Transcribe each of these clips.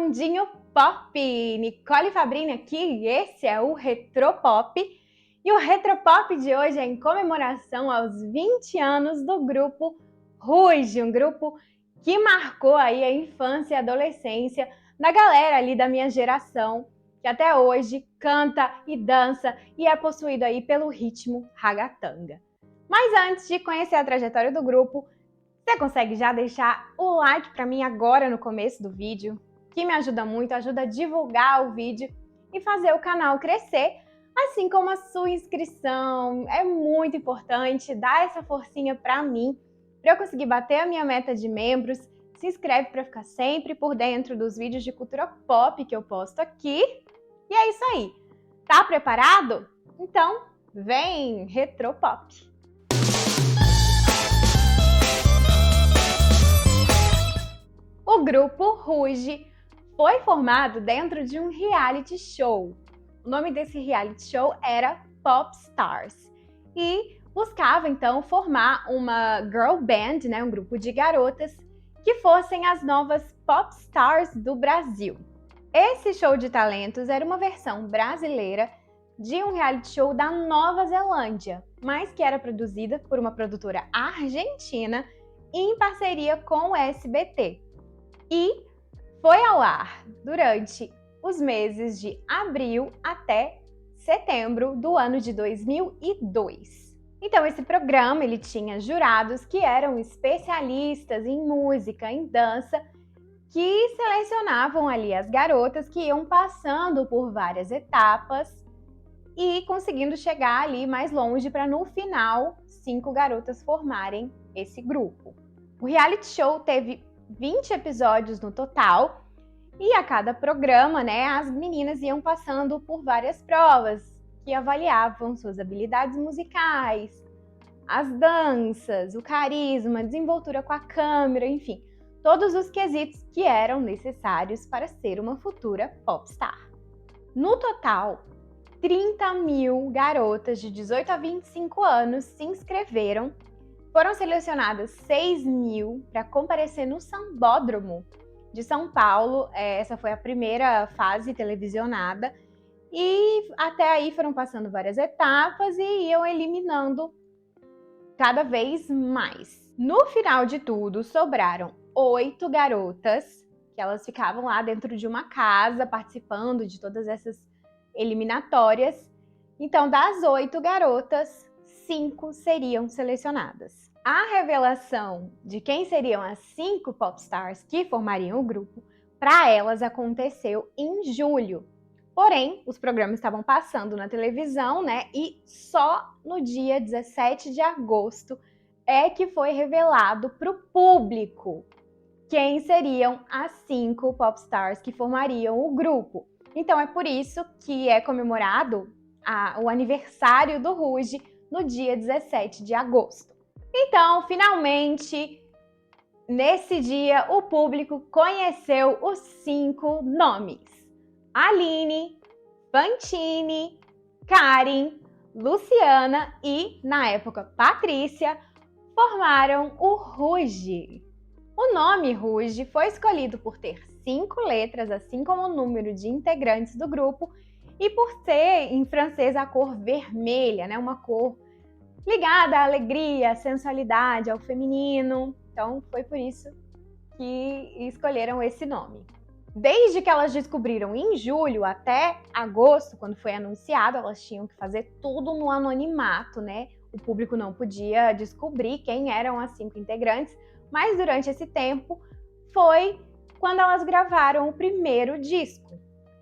Mundinho Pop! Nicole Fabrini aqui e esse é o Retropop. E o Retropop de hoje é em comemoração aos 20 anos do grupo Ruge, um grupo que marcou aí a infância e adolescência da galera ali da minha geração, que até hoje canta e dança e é possuído aí pelo ritmo ragatanga. Mas antes de conhecer a trajetória do grupo, você consegue já deixar o like para mim agora no começo do vídeo, que me ajuda muito, ajuda a divulgar o vídeo e fazer o canal crescer, assim como a sua inscrição. É muito importante dar essa forcinha para mim, para eu conseguir bater a minha meta de membros. Se inscreve para ficar sempre por dentro dos vídeos de cultura pop que eu posto aqui. E é isso aí. Tá preparado? Então, vem Retropop! O grupo Ruge foi formado dentro de um reality show. O nome desse reality show era Pop Stars e buscava então formar uma girl band, né, um grupo de garotas que fossem as novas pop stars do Brasil. Esse show de talentos era uma versão brasileira de um reality show da Nova Zelândia, mas que era produzida por uma produtora argentina em parceria com o SBT. E foi ao ar durante os meses de abril até setembro do ano de 2002. Então esse programa ele tinha jurados que eram especialistas em música, em dança, que selecionavam ali as garotas que iam passando por várias etapas e conseguindo chegar ali mais longe para no final 5 garotas formarem esse grupo. O reality show teve 20 episódios no total e a cada programa, né, as meninas iam passando por várias provas que avaliavam suas habilidades musicais, as danças, o carisma, a desenvoltura com a câmera, enfim, todos os quesitos que eram necessários para ser uma futura popstar. No total, 30 mil garotas de 18 a 25 anos se inscreveram. Foram selecionadas 6 mil para comparecer no Sambódromo de São Paulo. Essa foi a primeira fase televisionada. E até aí foram passando várias etapas e iam eliminando cada vez mais. No final de tudo, sobraram 8 garotas, que elas ficavam lá dentro de uma casa, participando de todas essas eliminatórias. Então, das 8 garotas, 5 seriam selecionadas. A revelação de quem seriam as 5 popstars que formariam o grupo, para elas aconteceu em julho. Porém, os programas estavam passando na televisão, né? E só no dia 17 de agosto é que foi revelado para o público quem seriam as 5 popstars que formariam o grupo. Então é por isso que é comemorado o aniversário do Ruge no dia 17 de agosto. Então, finalmente, nesse dia, o público conheceu os 5 nomes. Aline, Fantine, Karen, Luciana e, na época, Patrícia, formaram o Ruge. O nome Ruge foi escolhido por ter 5 letras, assim como o número de integrantes do grupo, e por ser em francês a cor vermelha, né? Uma cor ligada à alegria, à sensualidade, ao feminino. Então foi por isso que escolheram esse nome. Desde que elas descobriram em julho até agosto, quando foi anunciado, elas tinham que fazer tudo no anonimato, né? O público não podia descobrir quem eram as 5 integrantes, mas durante esse tempo foi quando elas gravaram o primeiro disco.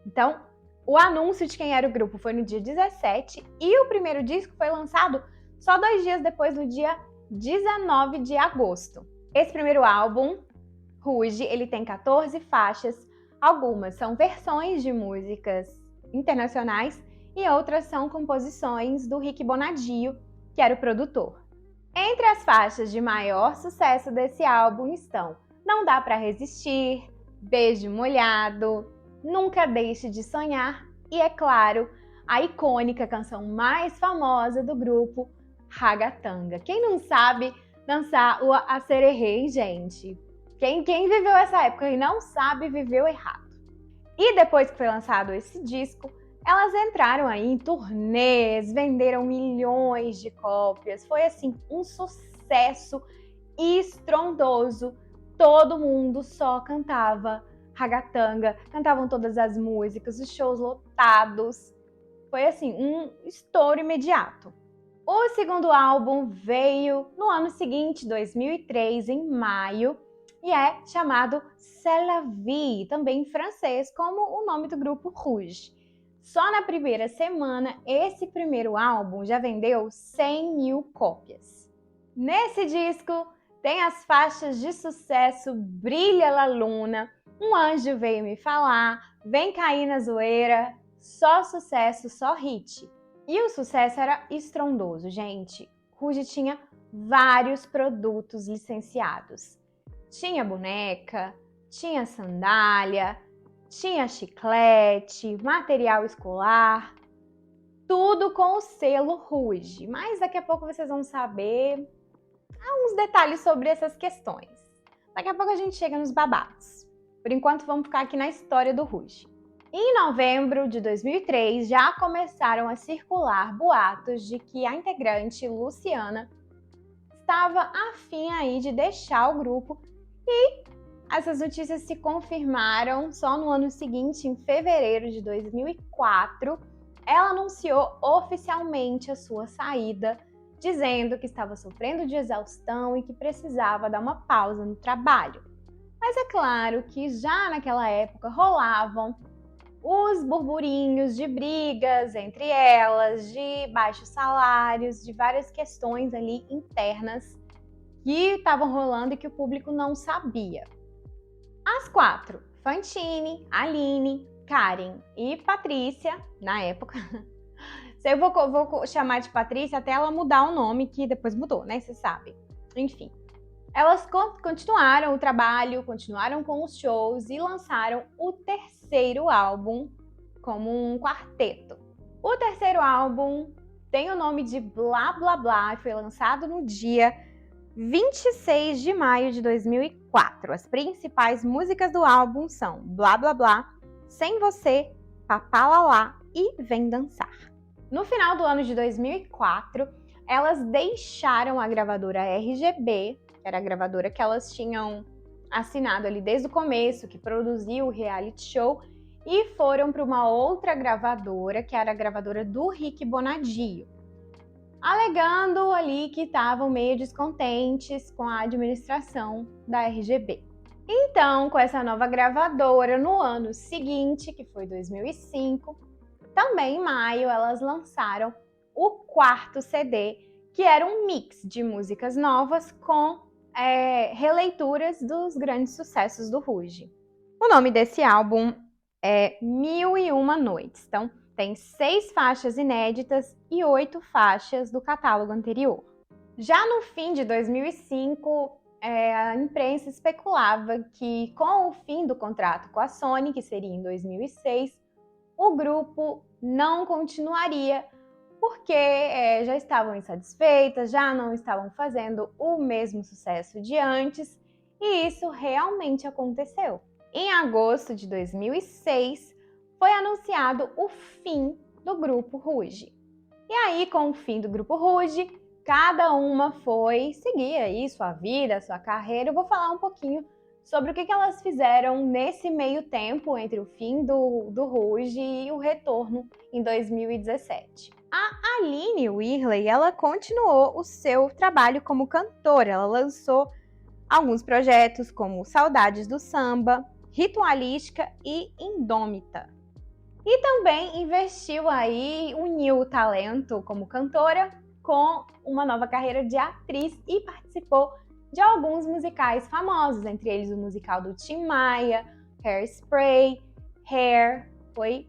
Então, o anúncio de quem era o grupo foi no dia 17 e o primeiro disco foi lançado só 2 dias depois, no dia 19 de agosto. Esse primeiro álbum, Ruge, ele tem 14 faixas. Algumas são versões de músicas internacionais e outras são composições do Rick Bonadio, que era o produtor. Entre as faixas de maior sucesso desse álbum estão Não Dá Pra Resistir, Beijo Molhado, Nunca Deixe de Sonhar e, é claro, a icônica canção mais famosa do grupo, Ragatanga. Quem não sabe dançar a sererê, gente? Quem viveu essa época e não sabe, viveu errado. E depois que foi lançado esse disco, elas entraram aí em turnês, venderam milhões de cópias. Foi assim um sucesso estrondoso. Todo mundo só cantava ragatanga, cantavam todas as músicas, os shows lotados. Foi assim um estouro imediato. O segundo álbum veio no ano seguinte, 2003, em maio, e é chamado C'est la vie, também em francês, como o nome do grupo Rouge. Só na primeira semana, esse primeiro álbum já vendeu 100 mil cópias. Nesse disco tem as faixas de sucesso Brilha la Luna, Um Anjo Veio Me Falar, Vem Cair na Zoeira, só sucesso, só hit. E o sucesso era estrondoso, gente. Rouge tinha vários produtos licenciados. Tinha boneca, tinha sandália, tinha chiclete, material escolar, tudo com o selo Rouge. Mas daqui a pouco vocês vão saber alguns detalhes sobre essas questões. Daqui a pouco a gente chega nos babados. Por enquanto, vamos ficar aqui na história do Rouge. Em novembro de 2003, já começaram a circular boatos de que a integrante Luciana estava afim aí de deixar o grupo, e essas notícias se confirmaram só no ano seguinte, em fevereiro de 2004. Ela anunciou oficialmente a sua saída, dizendo que estava sofrendo de exaustão e que precisava dar uma pausa no trabalho. Mas é claro que já naquela época rolavam os burburinhos de brigas entre elas, de baixos salários, de várias questões ali internas que estavam rolando e que o público não sabia. As quatro, Fantine, Aline, Karen e Patrícia, na época, eu vou chamar de Patrícia até ela mudar o nome, que depois mudou, né? Você sabe. Enfim. Elas continuaram o trabalho, continuaram com os shows e lançaram o terceiro álbum como um quarteto. O terceiro álbum tem o nome de Blá Blá Blá e foi lançado no dia 26 de maio de 2004. As principais músicas do álbum são Blá Blá Blá, Sem Você, Papalá e Vem Dançar. No final do ano de 2004, elas deixaram a gravadora RGB, que era a gravadora que elas tinham assinado ali desde o começo, que produzia o reality show, e foram para uma outra gravadora, que era a gravadora do Rick Bonadio, alegando ali que estavam meio descontentes com a administração da RGB. Então, com essa nova gravadora, no ano seguinte, que foi 2005, também em maio, elas lançaram o quarto CD, que era um mix de músicas novas com releituras dos grandes sucessos do Rouge. O nome desse álbum é 1001 Noites. Então, tem 6 faixas inéditas e 8 faixas do catálogo anterior. Já no fim de 2005, a imprensa especulava que, com o fim do contrato com a Sony, que seria em 2006, o grupo não continuaria, porque já estavam insatisfeitas, já não estavam fazendo o mesmo sucesso de antes, e isso realmente aconteceu. Em agosto de 2006, foi anunciado o fim do grupo Rouge. E aí, com o fim do grupo Rouge, cada uma foi seguir aí sua vida, sua carreira. Eu vou falar um pouquinho sobre o que elas fizeram nesse meio tempo entre o fim do Rouge e o retorno em 2017. A Aline Whirley, ela continuou o seu trabalho como cantora. Ela lançou alguns projetos como Saudades do Samba, Ritualística e Indômita. E também investiu aí, uniu o talento como cantora com uma nova carreira de atriz e participou de alguns musicais famosos, entre eles o musical do Tim Maia, Hairspray, Hair, foi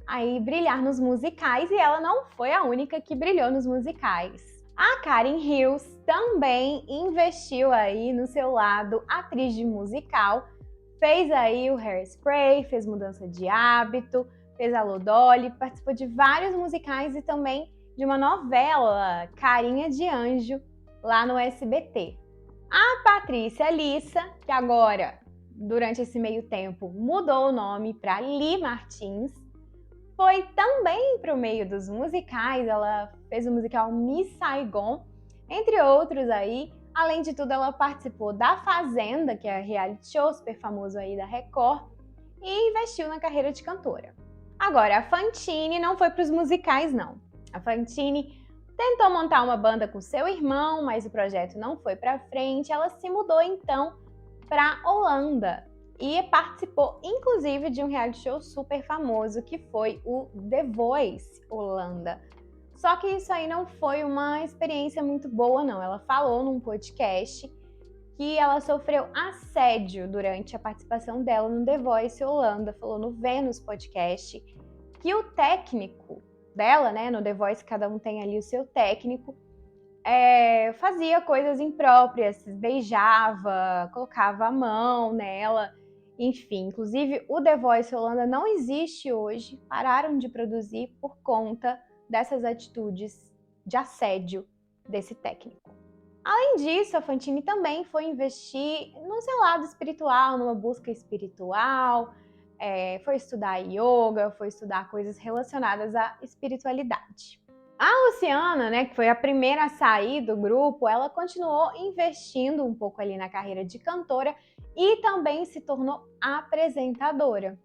aí brilhar nos musicais, e ela não foi a única que brilhou nos musicais. A Karen Hills também investiu aí no seu lado atriz de musical, fez aí o Hairspray, fez Mudança de Hábito, fez a Lodoli, participou de vários musicais e também de uma novela, Carinha de Anjo, lá no SBT. A Patrícia Lissa, que agora durante esse meio tempo, mudou o nome para Li Martins. Foi também para o meio dos musicais, ela fez o musical Miss Saigon, entre outros aí. Além de tudo, ela participou da Fazenda, que é a reality show super famoso aí da Record, e investiu na carreira de cantora. Agora, a Fantine não foi para os musicais, não. A Fantine tentou montar uma banda com seu irmão, mas o projeto não foi para frente. Ela se mudou então para Holanda e participou inclusive de um reality show super famoso que foi o The Voice Holanda. Só que isso aí não foi uma experiência muito boa, não. Ela falou num podcast que ela sofreu assédio durante a participação dela no The Voice Holanda. Falou no Vênus Podcast que o técnico dela, né, no The Voice cada um tem ali o seu técnico, fazia coisas impróprias, beijava, colocava a mão nela, enfim. Inclusive, o The Voice Holanda não existe hoje, pararam de produzir por conta dessas atitudes de assédio desse técnico. Além disso, a Fantine também foi investir no seu lado espiritual, numa busca espiritual, foi estudar yoga, foi estudar coisas relacionadas à espiritualidade. A Luciana, né, que foi a primeira a sair do grupo, ela continuou investindo um pouco ali na carreira de cantora e também se tornou apresentadora.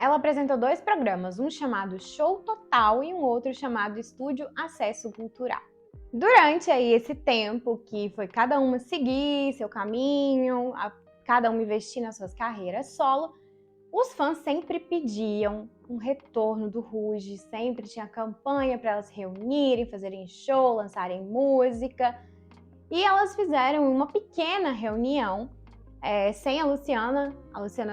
Ela apresentou 2 programas, um chamado Show Total e um outro chamado Estúdio Acesso Cultural. Durante aí esse tempo que foi cada uma seguir seu caminho, cada uma investir nas suas carreiras solo, os fãs sempre pediam um retorno do Rouge, sempre tinha campanha para elas se reunirem, fazerem show, lançarem música. E elas fizeram uma pequena reunião sem a Luciana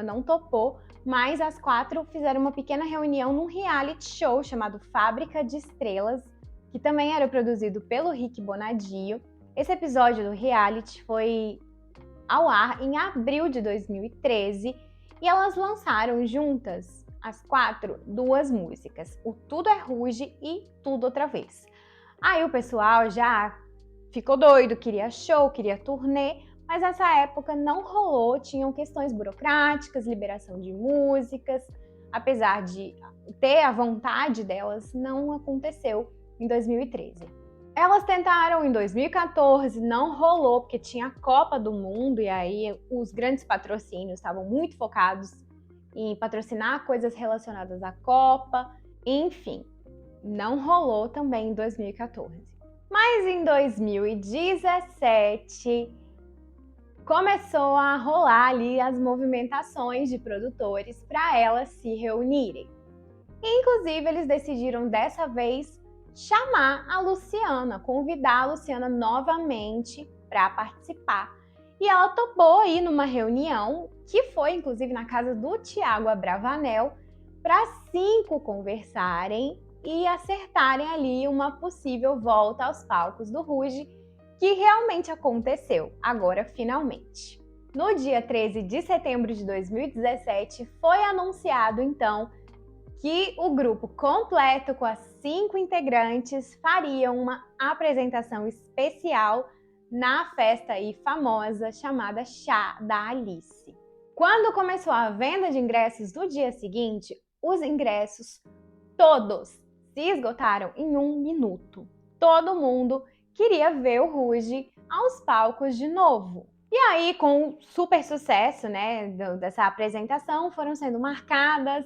não topou, mas as 4 fizeram uma pequena reunião num reality show chamado Fábrica de Estrelas, que também era produzido pelo Rick Bonadio. Esse episódio do reality foi ao ar em abril de 2013 e elas lançaram juntas, as 4, 2 músicas, o Tudo é Rouge e Tudo Outra Vez. Aí o pessoal já ficou doido, queria show, queria turnê, mas nessa época não rolou, tinham questões burocráticas, liberação de músicas, apesar de ter a vontade delas, não aconteceu em 2013. Elas tentaram em 2014, não rolou, porque tinha a Copa do Mundo e aí os grandes patrocínios estavam muito focados em patrocinar coisas relacionadas à Copa, enfim, não rolou também em 2014. Mas em 2017 começou a rolar ali as movimentações de produtores para elas se reunirem. Inclusive, eles decidiram dessa vez chamar a Luciana, convidar a Luciana novamente para participar. E ela topou ir numa reunião, que foi inclusive na casa do Thiago Abravanel, para 5 conversarem e acertarem ali uma possível volta aos palcos do Rouge, que realmente aconteceu, agora finalmente. No dia 13 de setembro de 2017, foi anunciado então que o grupo completo com as 5 integrantes faria uma apresentação especial na festa aí famosa chamada Chá da Alice. Quando começou a venda de ingressos no dia seguinte, os ingressos todos se esgotaram em 1 minuto. Todo mundo queria ver o Rouge aos palcos de novo. E aí, com o super sucesso, né, dessa apresentação, foram sendo marcadas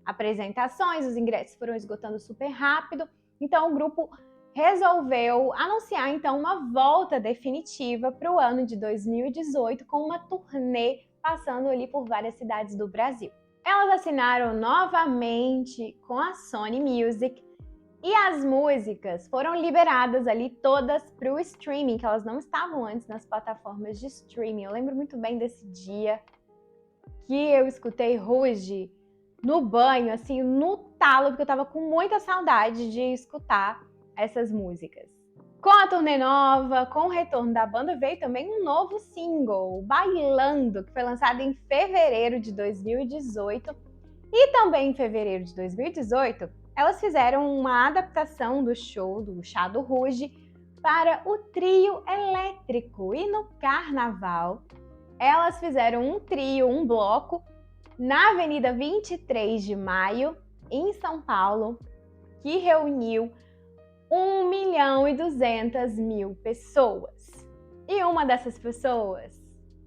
apresentações, os ingressos foram esgotando super rápido, então o grupo resolveu anunciar então uma volta definitiva para o ano de 2018 com uma turnê passando ali por várias cidades do Brasil. Elas assinaram novamente com a Sony Music e as músicas foram liberadas ali todas para o streaming, que elas não estavam antes nas plataformas de streaming. Eu lembro muito bem desse dia que eu escutei Rouge no banho, assim, no talo, porque eu tava com muita saudade de escutar essas músicas. Com a turnê nova, com o retorno da banda, veio também um novo single, Bailando, que foi lançado em fevereiro de 2018. E também em fevereiro de 2018, elas fizeram uma adaptação do show do Chá do Rouge para o trio elétrico. E no carnaval, elas fizeram um trio, um bloco, na Avenida 23 de Maio, em São Paulo, que reuniu 1.200.000 pessoas. E uma dessas pessoas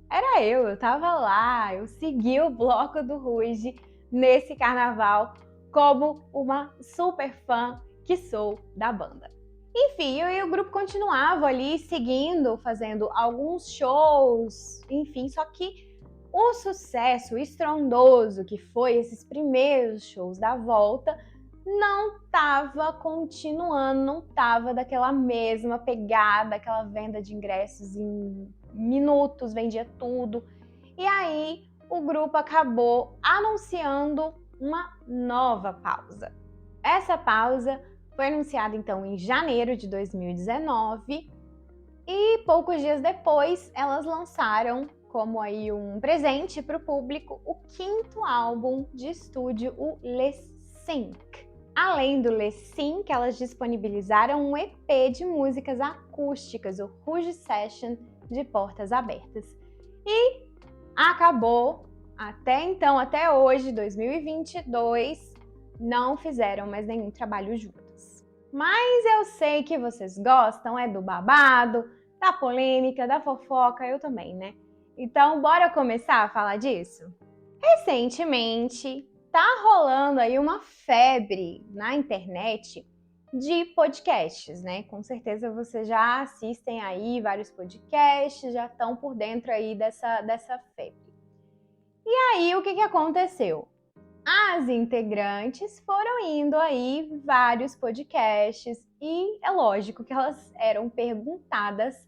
era eu tava lá, eu segui o bloco do Ruge nesse carnaval como uma super fã que sou da banda. Enfim, eu e o grupo continuava ali seguindo, fazendo alguns shows, enfim, só que o sucesso estrondoso que foi esses primeiros shows da volta não estava continuando, não estava daquela mesma pegada, aquela venda de ingressos em minutos, vendia tudo. E aí o grupo acabou anunciando uma nova pausa. Essa pausa foi anunciada então em janeiro de 2019 e poucos dias depois elas lançaram como aí um presente para o público o 5º álbum de estúdio, o Les 5. Além do Les 5, elas disponibilizaram um EP de músicas acústicas, o Ruge Session de Portas Abertas. E acabou, até então, até hoje, 2022, não fizeram mais nenhum trabalho juntas. Mas eu sei que vocês gostam, do babado, da polêmica, da fofoca, eu também, né? Então, bora começar a falar disso? Recentemente, tá rolando aí uma febre na internet de podcasts, né? Com certeza vocês já assistem aí vários podcasts, já estão por dentro aí dessa febre. E aí, o que aconteceu? As integrantes foram indo aí vários podcasts e é lógico que elas eram perguntadas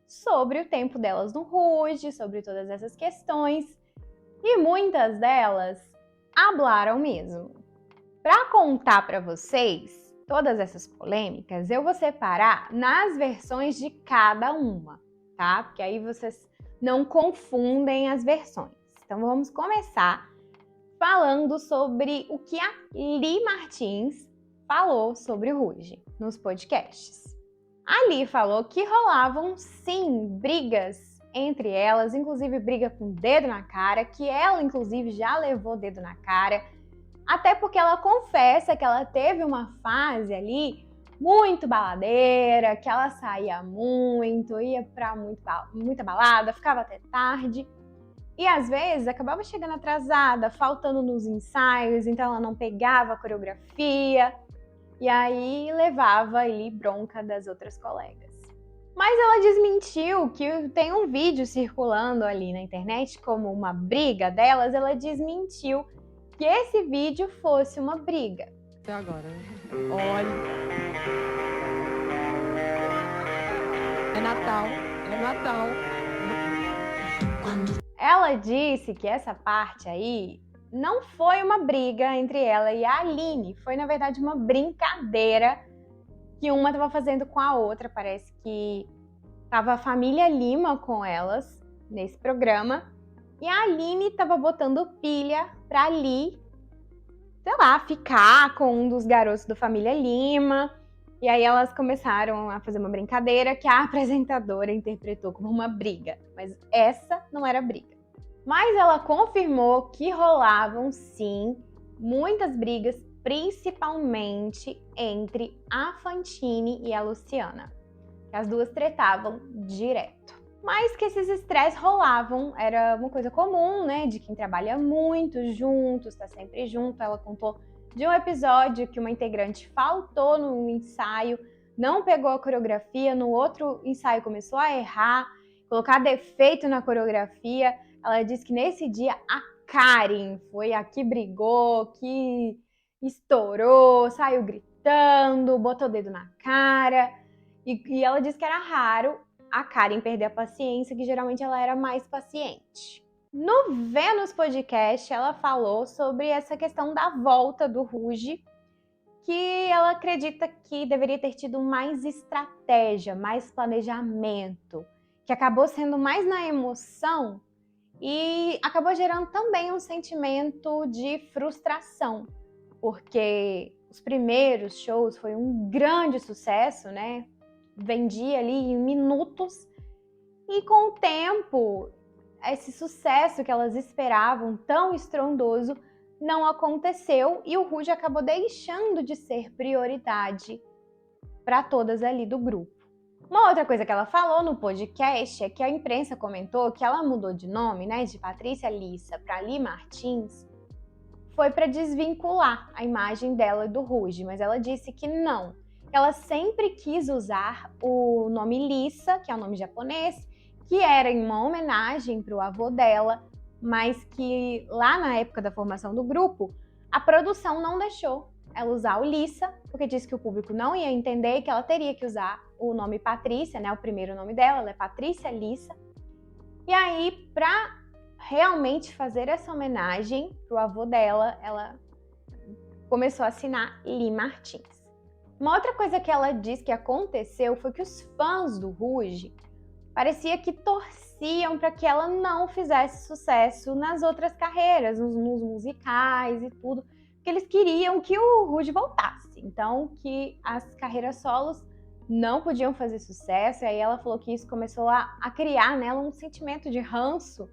sobre o tempo delas no Ruge, sobre todas essas questões, e muitas delas hablaram mesmo. Para contar para vocês todas essas polêmicas, eu vou separar nas versões de cada uma, tá? Porque aí vocês não confundem as versões. Então vamos começar falando sobre o que a Li Martins falou sobre o Ruge nos podcasts. A Li falou que rolavam sim brigas entre elas, inclusive briga com dedo na cara, que ela inclusive já levou dedo na cara, até porque ela confessa que ela teve uma fase ali muito baladeira, que ela saía muito, ia pra muita balada, ficava até tarde. E às vezes acabava chegando atrasada, faltando nos ensaios, então ela não pegava a coreografia. E aí levava ali bronca das outras colegas. Mas ela desmentiu que tem um vídeo circulando ali na internet como uma briga delas. Ela desmentiu que esse vídeo fosse uma briga. Até agora, né? Olha. É Natal. É Natal. Ela disse que essa parte aí não foi uma briga entre ela e a Aline, foi na verdade uma brincadeira que uma estava fazendo com a outra. Parece que estava a família Lima com elas nesse programa e a Aline estava botando pilha pra Ali, sei lá, ficar com um dos garotos da família Lima. E aí elas começaram a fazer uma brincadeira que a apresentadora interpretou como uma briga, mas essa não era briga. Mas ela confirmou que rolavam, sim, muitas brigas, principalmente entre a Fantine e a Luciana. As duas tretavam direto. Mas que esses estresses rolavam, era uma coisa comum, né? De quem trabalha muito juntos, tá sempre junto. Ela contou de um episódio que uma integrante faltou no ensaio, não pegou a coreografia, no outro ensaio começou a errar, colocar defeito na coreografia. Ela disse que nesse dia a Karen foi a que brigou, que estourou, saiu gritando, botou o dedo na cara. E ela disse que era raro a Karen perder a paciência, que geralmente ela era mais paciente. No Vênus Podcast, ela falou sobre essa questão da volta do Ruge, que ela acredita que deveria ter tido mais estratégia, mais planejamento, que acabou sendo mais na emoção e acabou gerando também um sentimento de frustração, porque os primeiros shows foi um grande sucesso, né? Vendia ali em minutos e com o tempo esse sucesso que elas esperavam, tão estrondoso, não aconteceu e o Rouge acabou deixando de ser prioridade para todas ali do grupo. Uma outra coisa que ela falou no podcast é que a imprensa comentou que ela mudou de nome, né, de Patrícia Lissa para Li Martins, foi para desvincular a imagem dela do Rouge, mas ela disse que não. Ela sempre quis usar o nome Lissa, que é um nome japonês, que era em uma homenagem para o avô dela, mas que lá na época da formação do grupo, a produção não deixou ela usar o Lissa, porque disse que o público não ia entender e que ela teria que usar o nome Patrícia, né, o primeiro nome dela, ela é Patrícia Lissa. E aí, para realmente fazer essa homenagem pro avô dela, ela começou a assinar Li Martins. Uma outra coisa que ela disse que aconteceu foi que os fãs do Rouge parecia que torciam para que ela não fizesse sucesso nas outras carreiras, nos musicais e tudo, porque eles queriam que o Rouge voltasse. Então, que as carreiras solos não podiam fazer sucesso, e aí ela falou que isso começou a criar nela um sentimento de ranço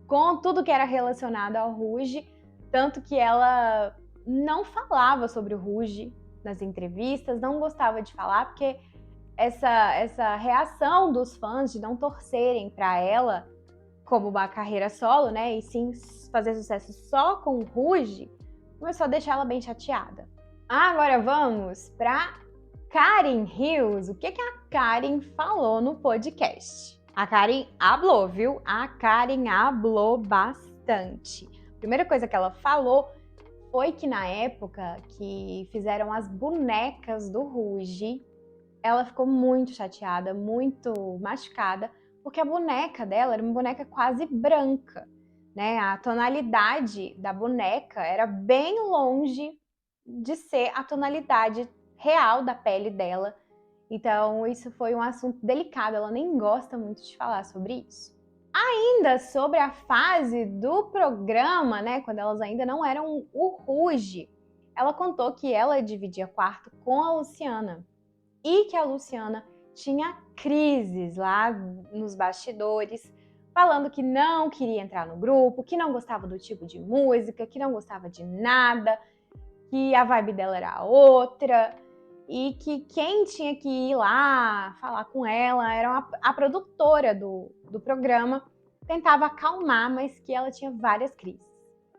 com tudo que era relacionado ao Rouge, tanto que ela não falava sobre o Rouge nas entrevistas, não gostava de falar, porque essa reação dos fãs de não torcerem para ela como uma carreira solo, né, e sim fazer sucesso só com o Rouge, começou a deixar ela bem chateada. Agora vamos para Karen Hills. O que a Karen falou no podcast? A Karen hablou, viu? A Karen hablou bastante. A primeira coisa que ela falou foi que na época que fizeram as bonecas do Rouge, ela ficou muito chateada, muito machucada, porque a boneca dela era uma boneca quase branca, né? A tonalidade da boneca era bem longe de ser a tonalidade real da pele dela. Então, isso foi um assunto delicado, ela nem gosta muito de falar sobre isso. Ainda sobre a fase do programa, né, quando elas ainda não eram o Rouge, ela contou que ela dividia quarto com a Luciana e que a Luciana tinha crises lá nos bastidores, falando que não queria entrar no grupo, que não gostava do tipo de música, que não gostava de nada, que a vibe dela era outra, e que quem tinha que ir lá falar com ela era a produtora do programa, tentava acalmar, mas que ela tinha várias crises.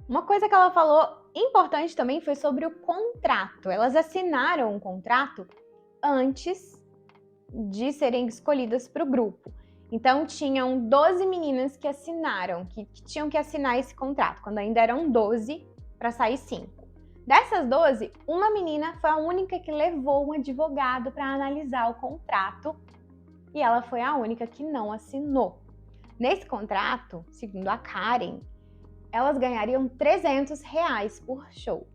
Uma coisa que ela falou importante também foi sobre o contrato. Elas assinaram um contrato antes de serem escolhidas para o grupo. Então, tinham 12 meninas que assinaram, que tinham que assinar esse contrato, quando ainda eram 12 para sair 5. Dessas 12, uma menina foi a única que levou um advogado para analisar o contrato e ela foi a única que não assinou. Nesse contrato, segundo a Karen, elas ganhariam R$300 por show.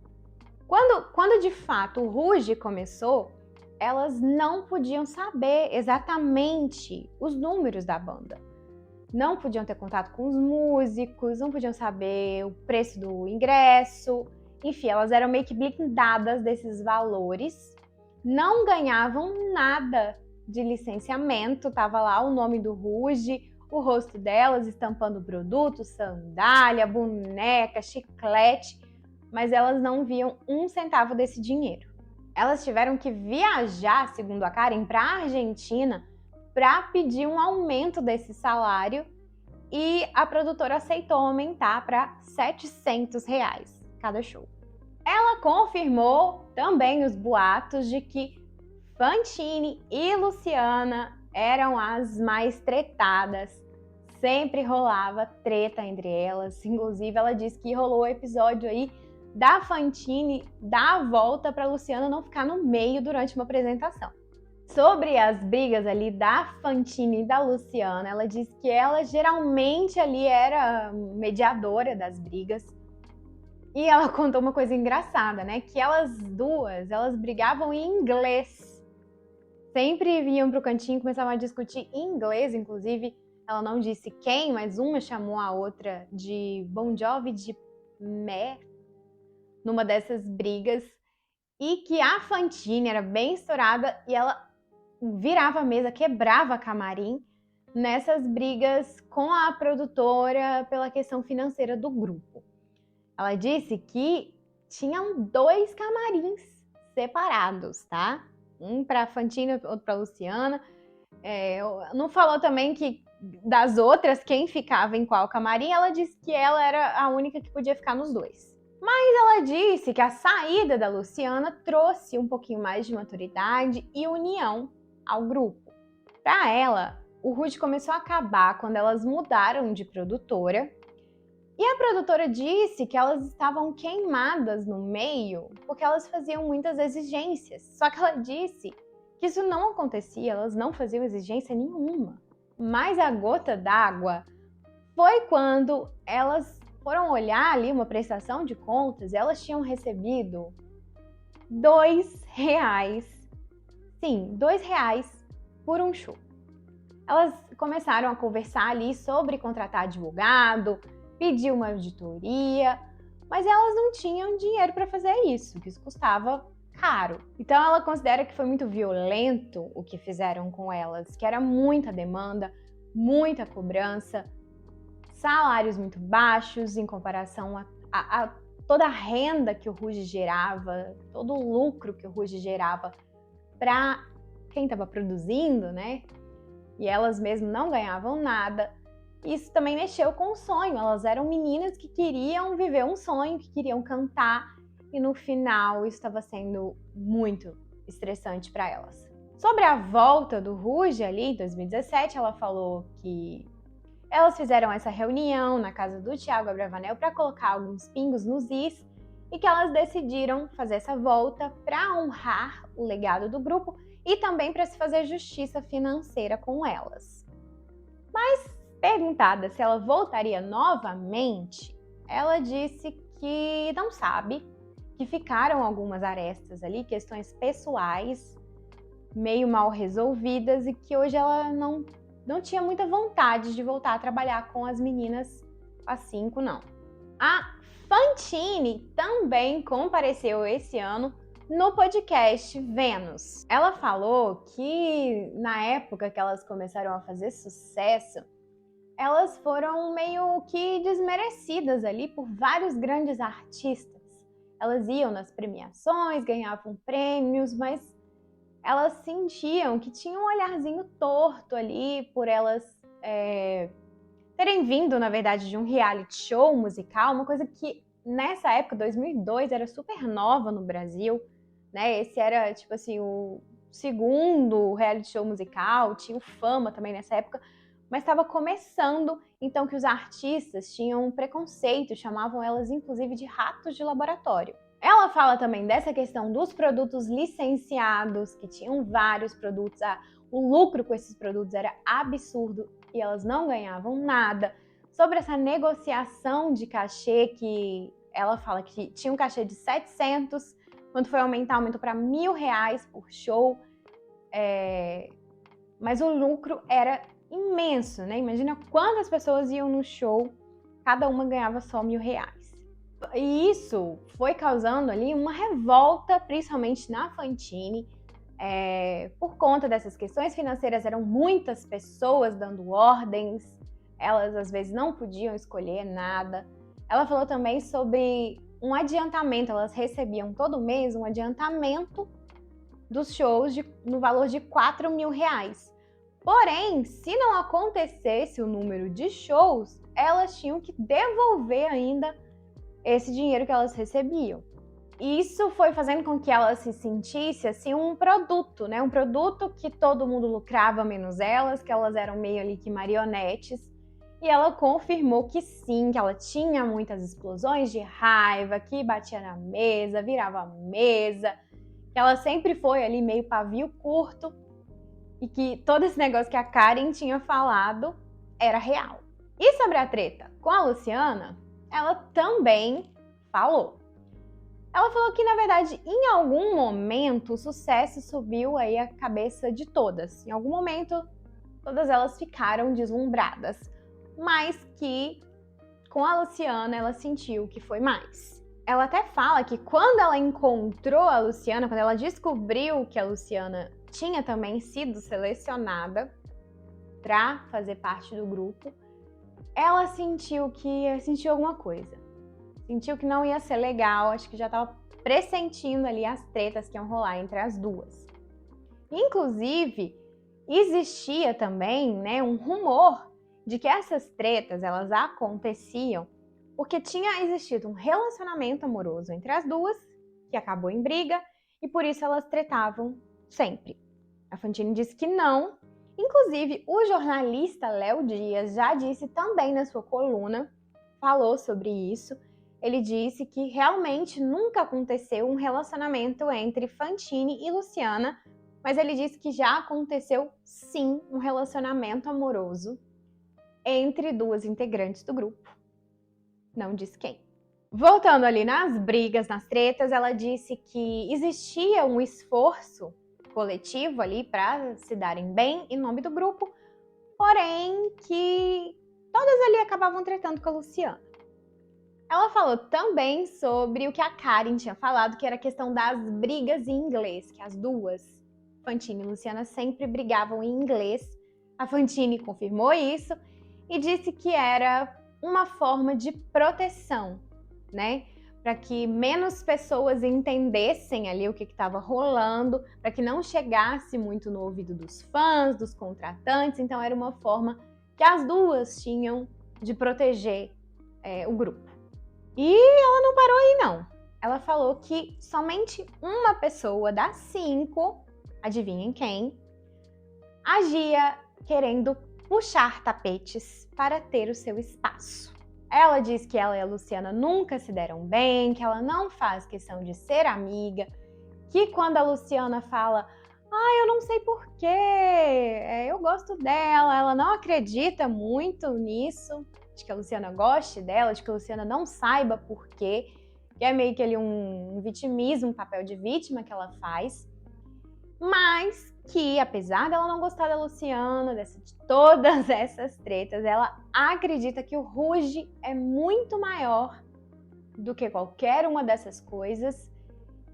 Quando de fato o Rouge começou, elas não podiam saber exatamente os números da banda. Não podiam ter contato com os músicos, não podiam saber o preço do ingresso. Enfim, elas eram meio que blindadas desses valores, não ganhavam nada de licenciamento, tava lá o nome do Rouge, o rosto delas estampando produto, sandália, boneca, chiclete, mas elas não viam um centavo desse dinheiro. Elas tiveram que viajar, segundo a Karen, para a Argentina para pedir um aumento desse salário e a produtora aceitou aumentar para R$700 cada show. Ela confirmou também os boatos de que Fantini e Luciana eram as mais tretadas. Sempre rolava treta entre elas. Inclusive, ela disse que rolou o episódio aí da Fantini dar a volta para Luciana não ficar no meio durante uma apresentação. Sobre as brigas ali da Fantini e da Luciana, ela disse que ela geralmente ali era mediadora das brigas. E ela contou uma coisa engraçada, né? Que elas duas, elas brigavam em inglês. Sempre vinham pro cantinho e começavam a discutir em inglês, inclusive. Ela não disse quem, mas uma chamou a outra de Bon Jovi de meh, numa dessas brigas. E que a Fantini era bem estourada e ela virava a mesa, quebrava a camarim nessas brigas com a produtora pela questão financeira do grupo. Ela disse que tinham 2 camarins separados, tá? Um para Fantine, outro para Luciana. Não falou também que das outras, quem ficava em qual camarim. Ela disse que ela era a única que podia ficar nos 2. Mas ela disse que a saída da Luciana trouxe um pouquinho mais de maturidade e união ao grupo. Para ela, o Ruge começou a acabar quando elas mudaram de produtora. E a produtora disse que elas estavam queimadas no meio porque elas faziam muitas exigências. Só que ela disse que isso não acontecia, elas não faziam exigência nenhuma. Mas a gota d'água foi quando elas foram olhar ali uma prestação de contas e elas tinham recebido R$2. Sim, R$2 por um show. Elas começaram a conversar ali sobre contratar advogado, pedir uma auditoria, mas elas não tinham dinheiro para fazer isso, que isso custava caro. Então ela considera que foi muito violento o que fizeram com elas, que era muita demanda, muita cobrança, salários muito baixos em comparação a toda a renda que o Ruge gerava, todo o lucro que o Ruge gerava para quem estava produzindo, né? E elas mesmo não ganhavam nada. Isso também mexeu com o sonho. Elas eram meninas que queriam viver um sonho, que queriam cantar, e no final isso estava sendo muito estressante para elas. Sobre a volta do Ruge ali em 2017, ela falou que elas fizeram essa reunião na casa do Thiago Abravanel para colocar alguns pingos nos is e que elas decidiram fazer essa volta para honrar o legado do grupo e também para se fazer justiça financeira com elas. Mas, perguntada se ela voltaria novamente, ela disse que não sabe, que ficaram algumas arestas ali, questões pessoais meio mal resolvidas e que hoje ela não tinha muita vontade de voltar a trabalhar com as meninas às 5, não. A Fantine também compareceu esse ano no podcast Vênus. Ela falou que na época que elas começaram a fazer sucesso, elas foram meio que desmerecidas ali por vários grandes artistas. Elas iam nas premiações, ganhavam prêmios, mas elas sentiam que tinha um olharzinho torto ali por elas terem vindo, na verdade, de um reality show musical, uma coisa que nessa época, 2002, era super nova no Brasil, né? Esse era, tipo assim, o segundo reality show musical, tinha o Fama também nessa época, mas estava começando, então que os artistas tinham um preconceito, chamavam elas inclusive de ratos de laboratório. Ela fala também dessa questão dos produtos licenciados, que tinham vários produtos, o lucro com esses produtos era absurdo e elas não ganhavam nada. Sobre essa negociação de cachê, que ela fala que tinha um cachê de 700, quando foi aumentar, aumentou para R$1.000 por show, mas o lucro era imenso, né? Imagina quantas pessoas iam no show, cada uma ganhava só R$1.000. E isso foi causando ali uma revolta, principalmente na Fantine, por conta dessas questões financeiras. Eram muitas pessoas dando ordens, elas às vezes não podiam escolher nada. Ela falou também sobre um adiantamento, elas recebiam todo mês um adiantamento dos shows no valor de R$4.000. Porém, se não acontecesse o número de shows, elas tinham que devolver ainda esse dinheiro que elas recebiam. Isso foi fazendo com que elas se sentissem assim um produto, né? Um produto que todo mundo lucrava menos elas, que elas eram meio ali que marionetes. E ela confirmou que sim, que ela tinha muitas explosões de raiva, que batia na mesa, virava a mesa, que ela sempre foi ali meio pavio curto e que todo esse negócio que a Karen tinha falado era real. E sobre a treta com a Luciana, ela também falou. Ela falou que, na verdade, em algum momento o sucesso subiu aí a cabeça de todas. Em algum momento, todas elas ficaram deslumbradas. Mas que, com a Luciana, ela sentiu que foi mais. Ela até fala que quando ela encontrou a Luciana, quando ela descobriu que a Luciana tinha também sido selecionada para fazer parte do grupo, ela sentiu alguma coisa. Sentiu que não ia ser legal, acho que já estava pressentindo ali as tretas que iam rolar entre as duas. Inclusive, existia também, né, um rumor de que essas tretas, elas aconteciam porque tinha existido um relacionamento amoroso entre as duas, que acabou em briga, e por isso elas tretavam sempre. A Fantine disse que não. Inclusive, o jornalista Léo Dias já disse também na sua coluna, falou sobre isso. Ele disse que realmente nunca aconteceu um relacionamento entre Fantine e Luciana, mas ele disse que já aconteceu sim um relacionamento amoroso entre duas integrantes do grupo. Não disse quem. Voltando ali nas brigas, nas tretas, ela disse que existia um esforço coletivo ali para se darem bem em nome do grupo, porém que todas ali acabavam tretando com a Luciana. Ela falou também sobre o que a Karen tinha falado, que era a questão das brigas em inglês, que as duas, Fantine e Luciana, sempre brigavam em inglês. A Fantine confirmou isso e disse que era uma forma de proteção, né? Para que menos pessoas entendessem ali o que estava rolando, para que não chegasse muito no ouvido dos fãs, dos contratantes. Então era uma forma que as duas tinham de proteger o grupo. E ela não parou aí não. Ela falou que somente uma pessoa das 5, adivinhem quem, agia querendo puxar tapetes para ter o seu espaço. Ela diz que ela e a Luciana nunca se deram bem, que ela não faz questão de ser amiga, que quando a Luciana fala eu não sei porquê, eu gosto dela, ela não acredita muito nisso, de que a Luciana goste dela, de que a Luciana não saiba porquê, que é meio que ali um vitimismo, um papel de vítima que ela faz, mas que apesar dela não gostar da Luciana, de todas essas tretas, ela acredita que o Ruge é muito maior do que qualquer uma dessas coisas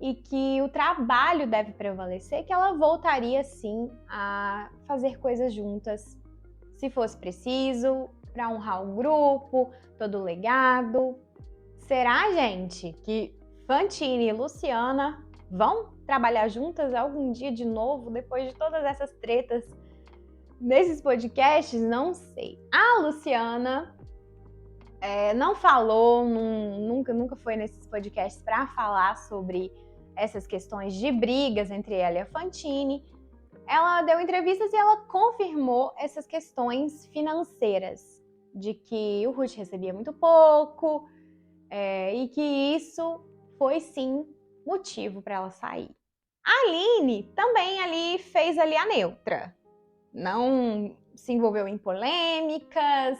e que o trabalho deve prevalecer, que ela voltaria sim a fazer coisas juntas, se fosse preciso, para honrar o grupo, todo o legado. Será, gente, que Fantine e Luciana vão trabalhar juntas algum dia de novo, depois de todas essas tretas nesses podcasts? Não sei. A Luciana não falou, nunca foi nesses podcasts para falar sobre essas questões de brigas entre ela e a Fantine. Ela deu entrevistas e ela confirmou essas questões financeiras, de que o Ruge recebia muito pouco e que isso foi sim motivo para ela sair. A Aline também ali fez ali a neutra. Não se envolveu em polêmicas,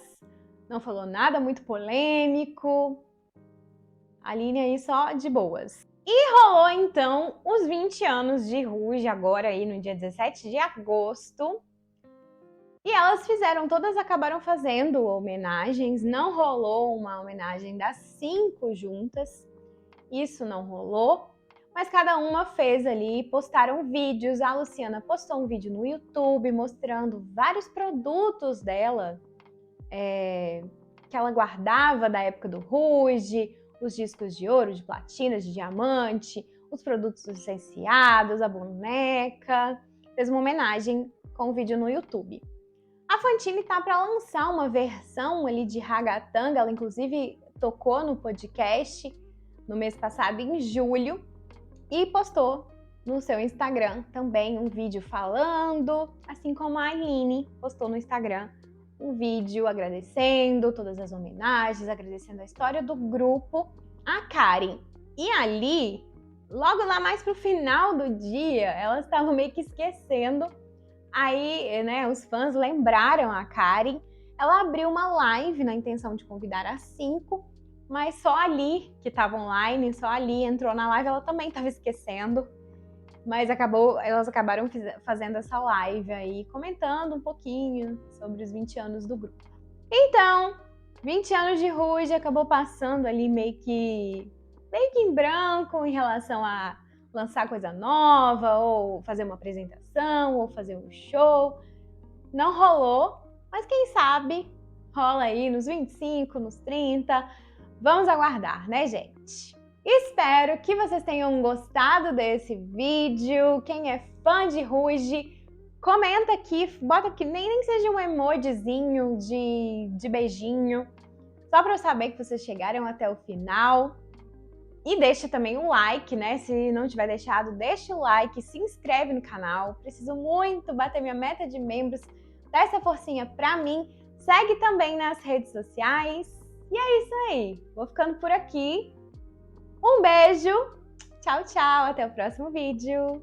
não falou nada muito polêmico. A Aline aí só de boas. E rolou então os 20 anos de Ruge agora aí no dia 17 de agosto. E elas todas acabaram fazendo homenagens. Não rolou uma homenagem das 5 juntas. Isso não rolou. Mas cada uma fez ali, postaram vídeos. A Luciana postou um vídeo no YouTube mostrando vários produtos dela que ela guardava da época do Ruge, os discos de ouro, de platina, de diamante, os produtos licenciados, a boneca. Fez uma homenagem com o vídeo no YouTube. A Fantine tá para lançar uma versão ali de Ragatanga. Ela inclusive tocou no podcast no mês passado, em julho, e postou no seu Instagram também um vídeo falando, assim como a Aline postou no Instagram um vídeo agradecendo todas as homenagens, agradecendo a história do grupo. A Karen e a Li, logo lá mais pro final do dia, elas estavam meio que esquecendo. Aí, né, os fãs lembraram a Karen. Ela abriu uma live na intenção de convidar as 5, mas só a Li, que estava online, só a Li entrou na live, ela também estava esquecendo. Mas elas acabaram fazendo essa live aí, comentando um pouquinho sobre os 20 anos do grupo. Então, 20 anos de Ruge acabou passando ali meio que em branco em relação a lançar coisa nova, ou fazer uma apresentação, ou fazer um show. Não rolou, Mas quem sabe rola aí nos 25, nos 30. Vamos aguardar, né, gente? Espero que vocês tenham gostado desse vídeo. Quem é fã de Ruge, comenta aqui, bota aqui, nem que seja um emojizinho de beijinho, só para eu saber que vocês chegaram até o final. E deixa também um like, né? Se não tiver deixado, deixa o like, se inscreve no canal. Preciso muito bater minha meta de membros, dá essa forcinha pra mim. Segue também nas redes sociais. E é isso aí. Vou ficando por aqui. Um beijo. Tchau, tchau. Até o próximo vídeo.